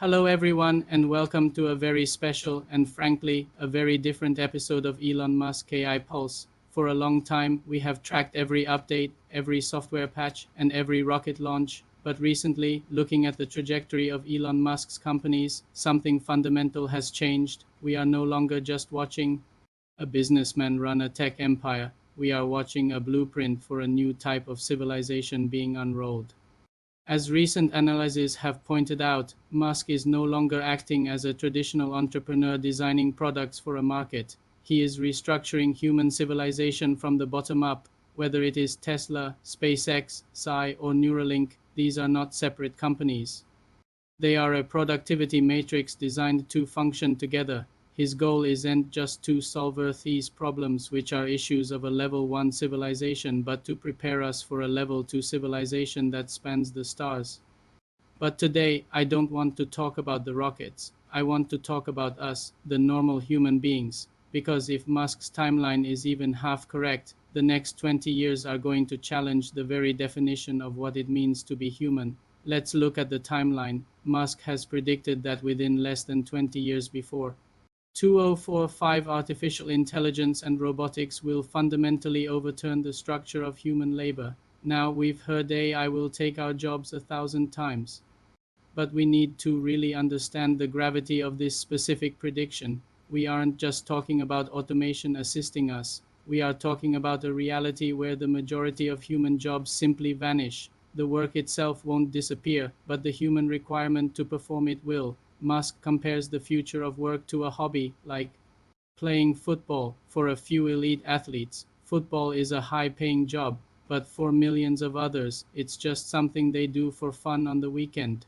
Hello, everyone, and welcome to a very special and frankly, a very different episode of Elon Musk AI Pulse. For a long time, we have tracked every update, every software patch, and every rocket launch. But recently, looking at the trajectory of Elon Musk's companies, something fundamental has changed. We are no longer just watching a businessman run a tech empire. We are watching a blueprint for a new type of civilization being unrolled. As recent analyses have pointed out, Musk is no longer acting as a traditional entrepreneur designing products for a market. He is restructuring human civilization from the bottom up. Whether it is Tesla, SpaceX, Psi, or Neuralink, these are not separate companies. They are a productivity matrix designed to function together. His goal isn't just to solve Earth's problems, which are issues of a level 1 civilization, but to prepare us for a level 2 civilization that spans the stars. But today, I don't want to talk about the rockets. I want to talk about us, the normal human beings. Because if Musk's timeline is even half correct, the next 20 years are going to challenge the very definition of what it means to be human. Let's look at the timeline. Musk has predicted that within less than 20 years before 2045, artificial intelligence and robotics will fundamentally overturn the structure of human labor. Now, we've heard AI will take our jobs 1,000 times. But we need to really understand the gravity of this specific prediction. We aren't just talking about automation assisting us. We are talking about a reality where the majority of human jobs simply vanish. The work itself won't disappear, but the human requirement to perform it will. Musk compares the future of work to a hobby, like playing football. For a few elite athletes, football is a high-paying job, but for millions of others, it's just something they do for fun on the weekend.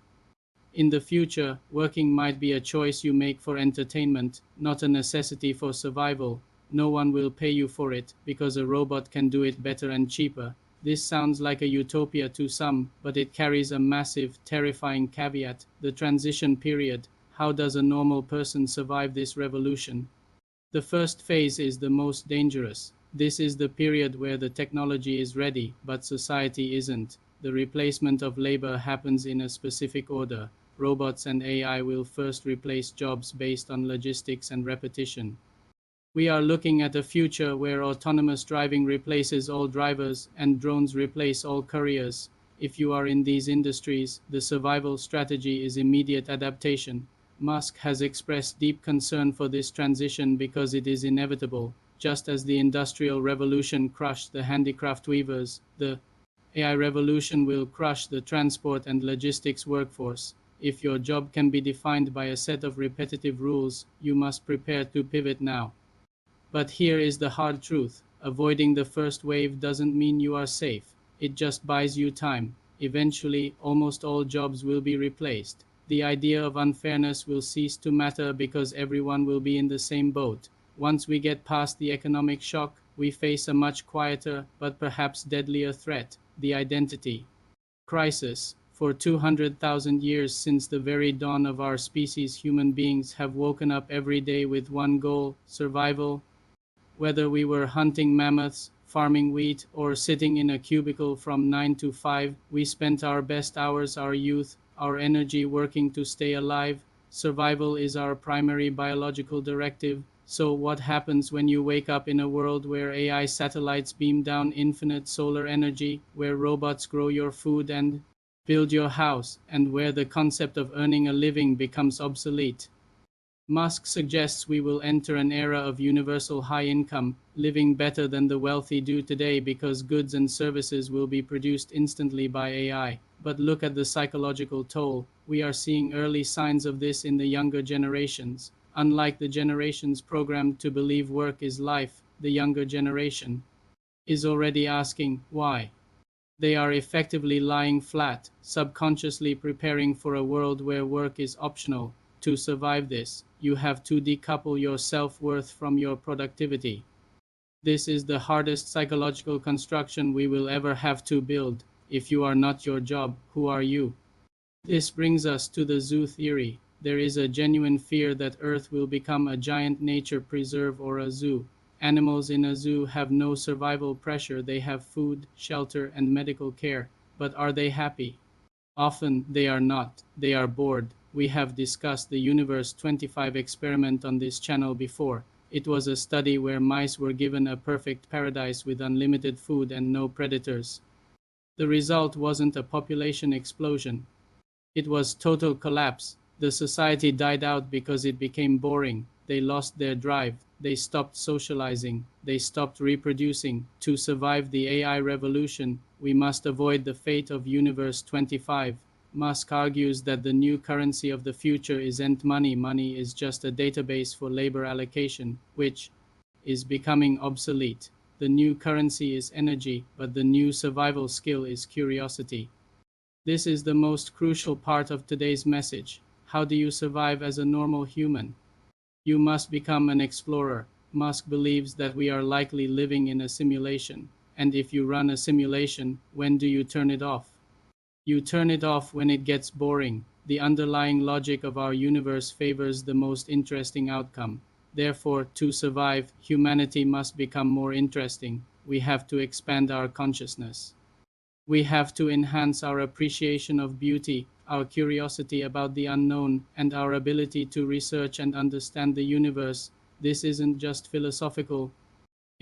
In the future, working might be a choice you make for entertainment, not a necessity for survival. No one will pay you for it, because a robot can do it better and cheaper. This sounds like a utopia to some, but it carries a massive, terrifying caveat: the transition period. How does a normal person survive this revolution? The first phase is the most dangerous. This is the period where the technology is ready, but society isn't. The replacement of labor happens in a specific order. Robots and AI will first replace jobs based on logistics and repetition. We are looking at a future where autonomous driving replaces all drivers and drones replace all couriers. If you are in these industries, the survival strategy is immediate adaptation. Musk has expressed deep concern for this transition because it is inevitable. Just as the Industrial Revolution crushed the handicraft weavers, the AI revolution will crush the transport and logistics workforce. If your job can be defined by a set of repetitive rules, you must prepare to pivot now. But here is the hard truth: avoiding the first wave doesn't mean you are safe. It just buys you time. Eventually, almost all jobs will be replaced. The idea of unfairness will cease to matter because everyone will be in the same boat. Once we get past the economic shock, we face a much quieter, but perhaps deadlier threat: the identity crisis. For 200,000 years, since the very dawn of our species, human beings have woken up every day with one goal: survival. Whether we were hunting mammoths, farming wheat, or sitting in a cubicle from 9 to 5, we spent our best hours, our youth, our energy working to stay alive. Survival is our primary biological directive. So what happens when you wake up in a world where AI satellites beam down infinite solar energy, where robots grow your food and build your house, and where the concept of earning a living becomes obsolete? Musk suggests we will enter an era of universal high income, living better than the wealthy do today because goods and services will be produced instantly by AI. But look at the psychological toll. We are seeing early signs of this in the younger generations. Unlike the generations programmed to believe work is life, the younger generation is already asking, why? They are effectively lying flat, subconsciously preparing for a world where work is optional. To survive this, you have to decouple your self-worth from your productivity. This is the hardest psychological construction we will ever have to build. If you are not your job, who are you? This brings us to the zoo theory. There is a genuine fear that Earth will become a giant nature preserve or a zoo. Animals in a zoo have no survival pressure. They have food, shelter, and medical care. But are they happy? Often they are not. They are bored. We have discussed the Universe 25 experiment on this channel before. It was a study where mice were given a perfect paradise with unlimited food and no predators. The result wasn't a population explosion. It was total collapse. The society died out because it became boring. They lost their drive. They stopped socializing. They stopped reproducing. To survive the AI revolution, we must avoid the fate of Universe 25. Musk argues that the new currency of the future isn't money. Money is just a database for labor allocation, which is becoming obsolete. The new currency is energy, but the new survival skill is curiosity. This is the most crucial part of today's message. How do you survive as a normal human? You must become an explorer. Musk believes that we are likely living in a simulation. And if you run a simulation, when do you turn it off? You turn it off when it gets boring. The underlying logic of our universe favors the most interesting outcome. Therefore, to survive, humanity must become more interesting. We have to expand our consciousness. We have to enhance our appreciation of beauty, our curiosity about the unknown, and our ability to research and understand the universe. This isn't just philosophical.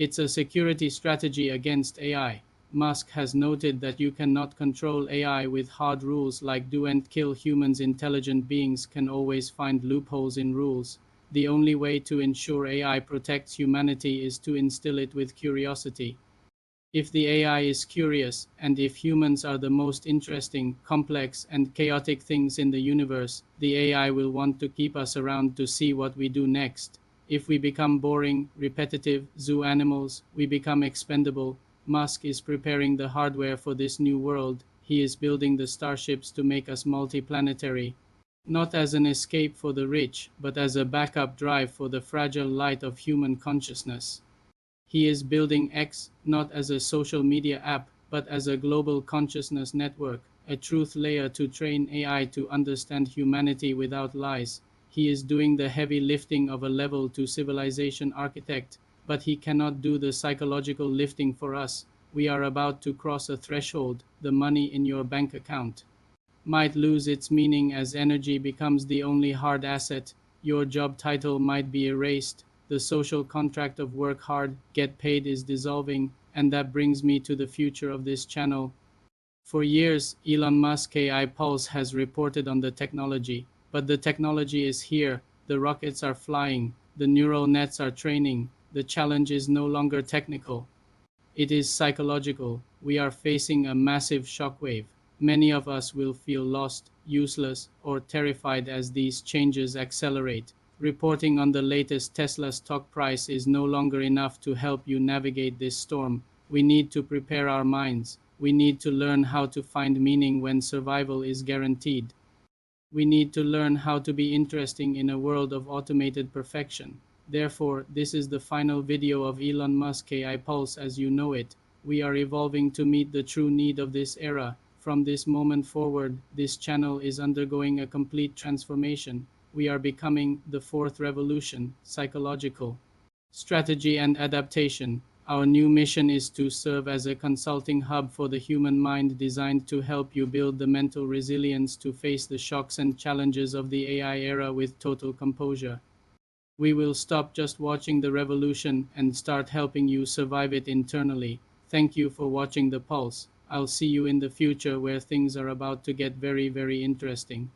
It's a security strategy against AI. Musk has noted that you cannot control AI with hard rules like do and kill humans. Intelligent beings can always find loopholes in rules. The only way to ensure AI protects humanity is to instill it with curiosity. If the AI is curious, and if humans are the most interesting, complex, and chaotic things in the universe, the AI will want to keep us around to see what we do next. If we become boring, repetitive, zoo animals, we become expendable. Musk is preparing the hardware for this new world. He is building the starships to make us multiplanetary. Not as an escape for the rich, but as a backup drive for the fragile light of human consciousness. He is building X not as a social media app, but as a global consciousness network, a truth layer to train AI to understand humanity without lies. He is doing the heavy lifting of a level 2 civilization architect, but he cannot do the psychological lifting for us. We are about to cross a threshold. The money in your bank account might lose its meaning as energy becomes the only hard asset. Your job title might be erased. The social contract of work hard, get paid is dissolving, and that brings me to the future of this channel. For years, Elon Musk AI Pulse has reported on the technology, but the technology is here. The rockets are flying, the neural nets are training. The challenge is no longer technical. It is psychological. We are facing a massive shockwave. Many of us will feel lost, useless, or terrified as these changes accelerate. Reporting on the latest Tesla stock price is no longer enough to help you navigate this storm. We need to prepare our minds. We need to learn how to find meaning when survival is guaranteed. We need to learn how to be interesting in a world of automated perfection. Therefore, this is the final video of Elon Musk AI Pulse as you know it. We are evolving to meet the true need of this era. From this moment forward, this channel is undergoing a complete transformation. We are becoming the fourth revolution, psychological strategy and adaptation. Our new mission is to serve as a consulting hub for the human mind designed to help you build the mental resilience to face the shocks and challenges of the AI era with total composure. We will stop just watching the revolution and start helping you survive it internally. Thank you for watching The Pulse. I'll see you in the future where things are about to get very, very interesting.